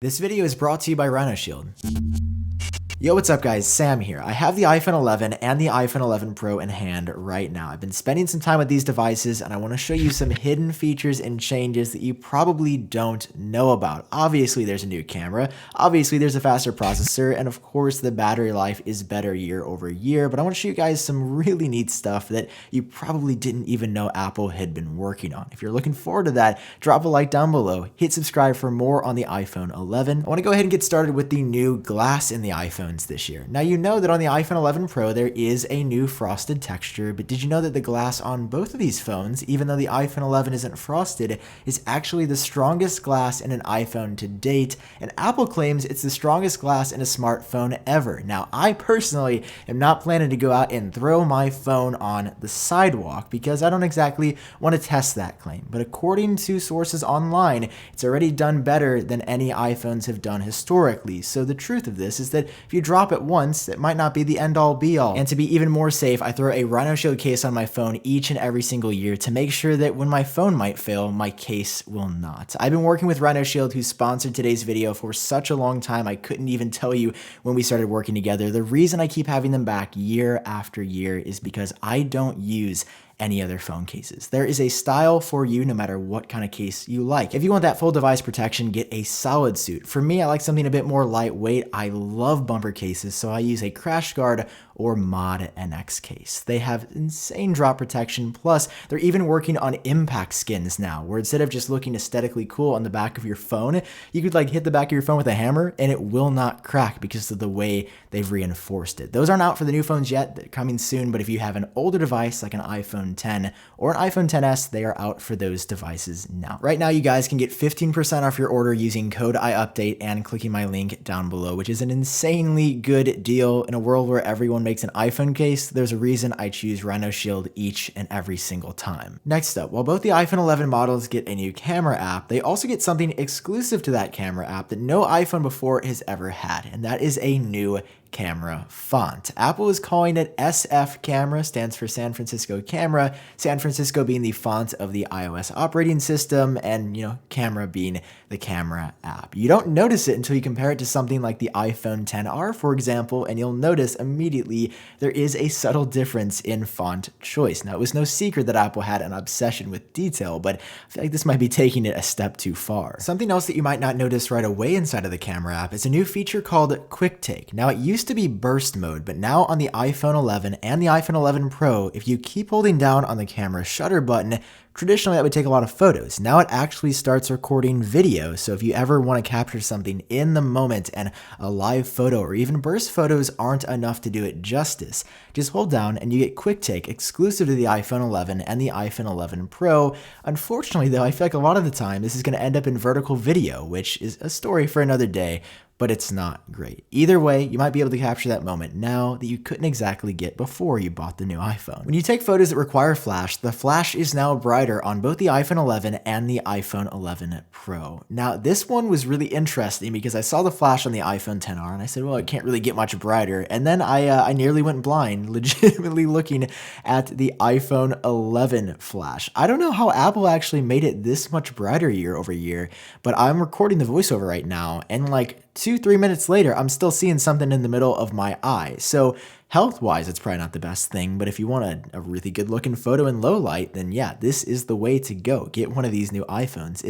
This video is brought to you by Rhino Shield. Yo, what's up guys, Sam here. I have the iPhone 11 and the iPhone 11 Pro in hand right now. I've been spending some time with these devices and I want to show you some hidden features and changes that you probably don't know about. Obviously there's a new camera, obviously there's a faster processor, and of course the battery life is better year over year, but I want to show you guys some really neat stuff that you probably didn't even know Apple had been working on. If you're looking forward to that, drop a like down below, hit subscribe for more on the iPhone 11. I want to go ahead and get started with the new glass in the iPhone this year. Now you know that on the iPhone 11 Pro there is a new frosted texture, but did you know that the glass on both of these phones, even though the iPhone 11 isn't frosted, is actually the strongest glass in an iPhone to date, and Apple claims it's the strongest glass in a smartphone ever. Now I personally am not planning to go out and throw my phone on the sidewalk because I don't exactly want to test that claim, but according to sources online, it's already done better than any iPhones have done historically. So the truth of this is that if you drop it once, it might not be the end-all be-all. And to be even more safe, I throw a Rhino Shield case on my phone each and every single year to make sure that when my phone might fail, my case will not. I've been working with Rhino Shield, who sponsored today's video, for such a long time I couldn't even tell you when we started working together. The reason I keep having them back year after year is because I don't use any other phone cases. There is a style for you no matter what kind of case you like. If you want that full device protection, get a solid suit. For me, I like something a bit more lightweight. I love bumper cases, so I use a Crash Guard or Mod NX case. They have insane drop protection, plus they're even working on impact skins now, where instead of just looking aesthetically cool on the back of your phone, you could like hit the back of your phone with a hammer and it will not crack because of the way they've reinforced it. Those aren't out for the new phones yet, they're coming soon, but if you have an older device like an iPhone 10 or an iPhone 10s, they are out for those devices now. Right now, you guys can get 15% off your order using code iupdate and clicking my link down below, which is an insanely good deal. In a world where everyone makes an iPhone case, there's a reason I choose Rhino Shield each and every single time. Next up, while both the iPhone 11 models get a new camera app, they also get something exclusive to that camera app that no iPhone before has ever had, and that is a new camera font. Apple is calling it SF Camera, stands for San Francisco Camera, San Francisco being the font of the iOS operating system, and camera being the camera app. You don't notice it until you compare it to something like the iPhone XR, for example, and you'll notice immediately there is a subtle difference in font choice. Now, it was no secret that Apple had an obsession with detail, but I feel like this might be taking it a step too far. Something else that you might not notice right away inside of the camera app is a new feature called Quick Take. Now, it used to be burst mode, but now on the iPhone 11 and the iPhone 11 Pro, if you keep holding down on the camera shutter button, traditionally that would take a lot of photos. Now it actually starts recording video, so if you ever want to capture something in the moment and a live photo or even burst photos aren't enough to do it justice, just hold down and you get Quick Take exclusive to the iPhone 11 and the iPhone 11 Pro. Unfortunately though, I feel like a lot of the time this is going to end up in vertical video, which is a story for another day, but it's not great. Either way, you might be able to capture that moment now that you couldn't exactly get before you bought the new iPhone. When you take photos that require flash, the flash is now brighter on both the iPhone 11 and the iPhone 11 Pro. Now, this one was really interesting because I saw the flash on the iPhone XR and I said, well, it can't really get much brighter. And then I nearly went blind, legitimately looking at the iPhone 11 flash. I don't know how Apple actually made it this much brighter year over year, but I'm recording the voiceover right now and like 2-3 minutes later, I'm still seeing something in the middle of my eye. So health-wise, it's probably not the best thing, but if you want a really good-looking photo in low light, then yeah, this is the way to go. Get one of these new iPhones.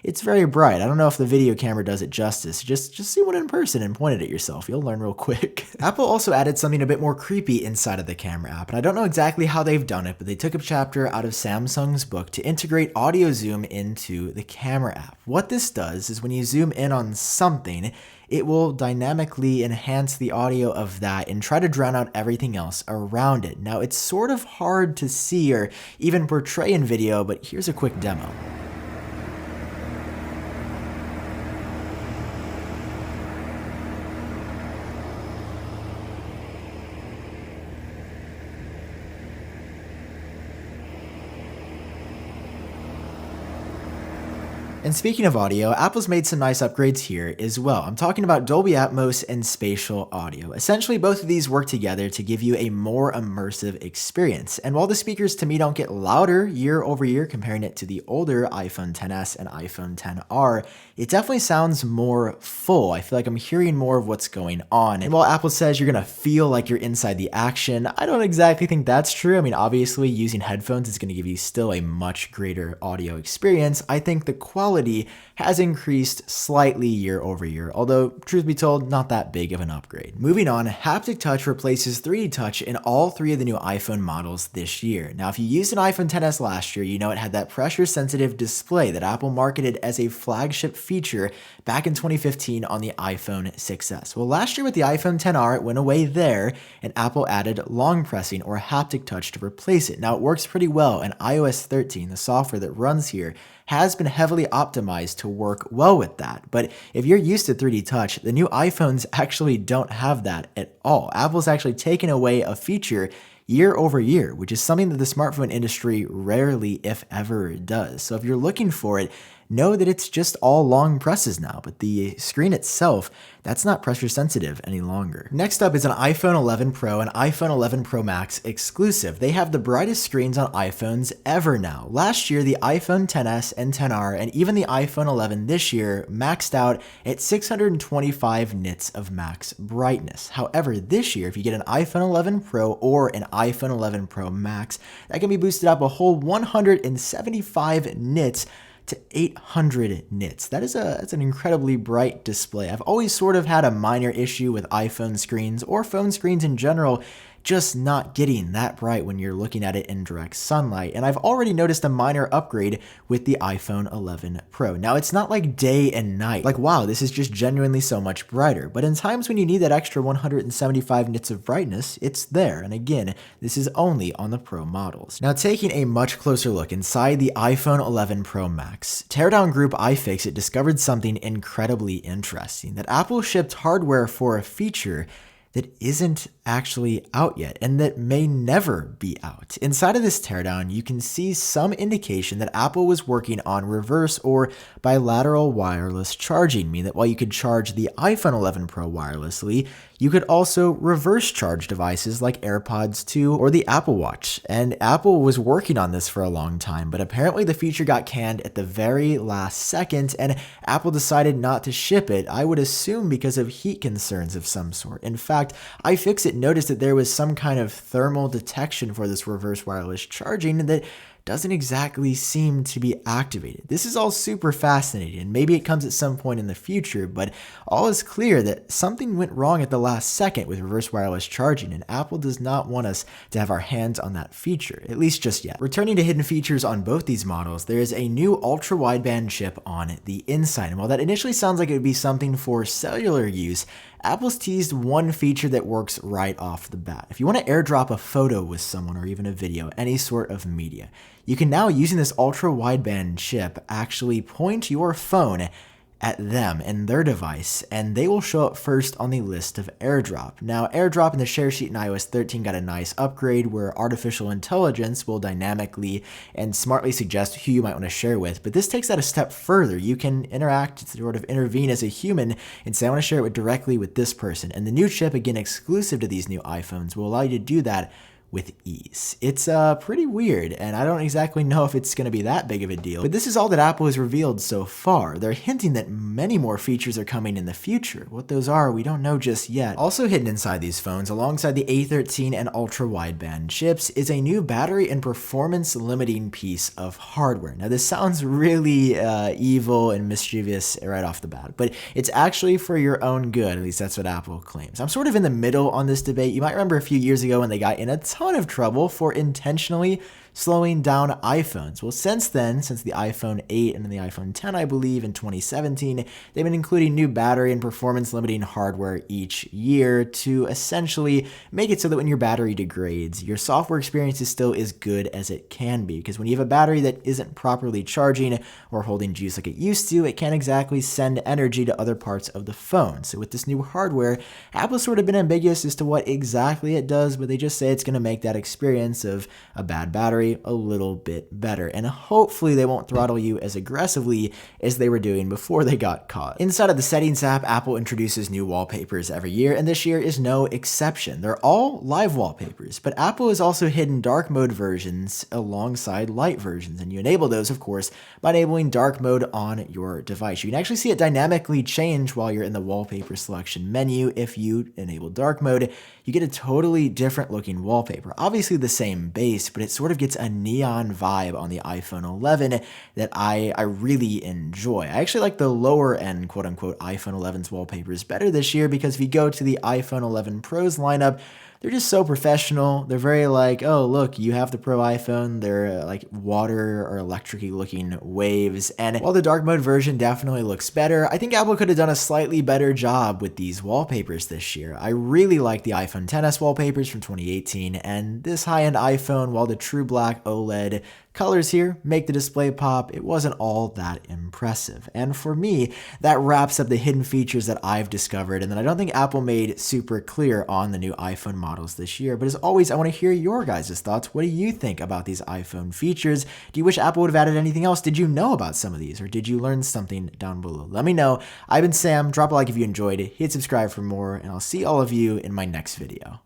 It's very bright. I don't know if the video camera does it justice. Just see one in person and point it at yourself. You'll learn real quick. Apple also added something a bit more creepy inside of the camera app, and I don't know exactly how they've done it, but they took a chapter out of Samsung's book to integrate audio zoom into the camera app. What this does is when you zoom in on something, it will dynamically enhance the audio of that and try to drown out everything else around it. Now, it's sort of hard to see or even portray in video, but here's a quick demo. And speaking of audio, Apple's made some nice upgrades here as well. I'm talking about Dolby Atmos and spatial audio. Essentially, both of these work together to give you a more immersive experience. And while the speakers to me don't get louder year over year comparing it to the older iPhone XS and iPhone XR, it definitely sounds more full. I feel like I'm hearing more of what's going on. And while Apple says you're gonna feel like you're inside the action, I don't exactly think that's true. I mean, obviously using headphones is gonna give you still a much greater audio experience. I think the quality has increased slightly year over year, although truth be told, not that big of an upgrade. Moving on, Haptic Touch replaces 3D Touch in all 3 of the new iPhone models this year. Now, if you used an iPhone XS last year, you know it had that pressure-sensitive display that Apple marketed as a flagship feature back in 2015 on the iPhone 6s. Well, last year with the iPhone XR, it went away there, and Apple added long pressing or Haptic Touch to replace it. Now, it works pretty well, and iOS 13, the software that runs here, has been heavily optimized to work well with that. But if you're used to 3D Touch, the new iPhones actually don't have that at all. Apple's actually taken away a feature year over year, which is something that the smartphone industry rarely, if ever, does. So if you're looking for it, know that it's just all long presses now, but the screen itself, that's not pressure sensitive any longer. Next up is an iPhone 11 Pro and iPhone 11 Pro Max exclusive. They have the brightest screens on iPhones ever now. Last year, the iPhone XS and XR and even the iPhone 11 this year maxed out at 625 nits of max brightness. However, this year, if you get an iPhone 11 Pro or an iPhone 11 Pro Max, that can be boosted up a whole 175 nits to 800 nits. That's an incredibly bright display. I've always sort of had a minor issue with iPhone screens or phone screens in general just not getting that bright when you're looking at it in direct sunlight. And I've already noticed a minor upgrade with the iPhone 11 Pro. Now, it's not like day and night. Like, wow, this is just genuinely so much brighter. But in times when you need that extra 175 nits of brightness, it's there. And again, this is only on the Pro models. Now, taking a much closer look inside the iPhone 11 Pro Max, teardown group iFixit discovered something incredibly interesting, that Apple shipped hardware for a feature that isn't actually out yet and that may never be out. Inside of this teardown, you can see some indication that Apple was working on reverse or bilateral wireless charging, meaning that while you could charge the iPhone 11 Pro wirelessly, you could also reverse charge devices like AirPods 2 or the Apple Watch. And Apple was working on this for a long time, but apparently the feature got canned at the very last second and Apple decided not to ship it, I would assume because of heat concerns of some sort. In fact, iFixit noticed that there was some kind of thermal detection for this reverse wireless charging that doesn't exactly seem to be activated. This is all super fascinating, and maybe it comes at some point in the future, but all is clear that something went wrong at the last second with reverse wireless charging, and Apple does not want us to have our hands on that feature, at least just yet. Returning to hidden features on both these models, there is a new ultra-wideband chip on the inside, and while that initially sounds like it would be something for cellular use, Apple's teased one feature that works right off the bat. If you want to airdrop a photo with someone or even a video, any sort of media, you can now, using this ultra-wideband chip, actually point your phone at them and their device, and they will show up first on the list of AirDrop. Now, AirDrop in the share sheet in iOS 13 got a nice upgrade where artificial intelligence will dynamically and smartly suggest who you might want to share with, but this takes that a step further. You can interact, sort of intervene as a human and say, I want to share it directly with this person. And the new chip, again, exclusive to these new iPhones, will allow you to do that with ease. It's pretty weird, and I don't exactly know if it's going to be that big of a deal, but this is all that Apple has revealed so far. They're hinting that many more features are coming in the future. What those are, we don't know just yet. Also hidden inside these phones, alongside the A13 and ultra-wideband chips, is a new battery and performance limiting piece of hardware. Now, this sounds really evil and mischievous right off the bat, but it's actually for your own good. At least that's what Apple claims. I'm sort of in the middle on this debate. You might remember a few years ago when they got in a ton of trouble for intentionally slowing down iPhones. Well, since then, since the iPhone 8 and then the iPhone 10, I believe, in 2017, they've been including new battery and performance limiting hardware each year to essentially make it so that when your battery degrades, your software experience is still as good as it can be. Because when you have a battery that isn't properly charging or holding juice like it used to, it can't exactly send energy to other parts of the phone. So with this new hardware, Apple's sort of been ambiguous as to what exactly it does, but they just say it's going to make that experience of a bad battery battery a little bit better, and hopefully they won't throttle you as aggressively as they were doing before they got caught. Inside of the Settings app, Apple introduces new wallpapers every year, and this year is no exception. They're all live wallpapers, but Apple has also hidden dark mode versions alongside light versions, and you enable those, of course, by enabling dark mode on your device. You can actually see it dynamically change while you're in the wallpaper selection menu. If you enable dark mode, you get a totally different looking wallpaper. Obviously the same base, but it sort of gets a neon vibe on the iPhone 11 that I really enjoy. I actually like the lower end, quote unquote, iPhone 11's wallpapers better this year, because if you go to the iPhone 11 Pro's lineup, they're just so professional. They're very like, oh, look, you have the Pro iPhone. They're like water or electric-y looking waves. And while the dark mode version definitely looks better, I think Apple could have done a slightly better job with these wallpapers this year. I really like the iPhone XS wallpapers from 2018, and this high-end iPhone, while the true black OLED colors here make the display pop, it wasn't all that impressive. And for me, that wraps up the hidden features that I've discovered and that I don't think Apple made super clear on the new iPhone models this year. But as always, I want to hear your guys' thoughts. What do you think about these iPhone features? Do you wish Apple would have added anything else? Did you know about some of these, or did you learn something down below? Let me know. I've been Sam. Drop a like if you enjoyed it. Hit subscribe for more, and I'll see all of you in my next video.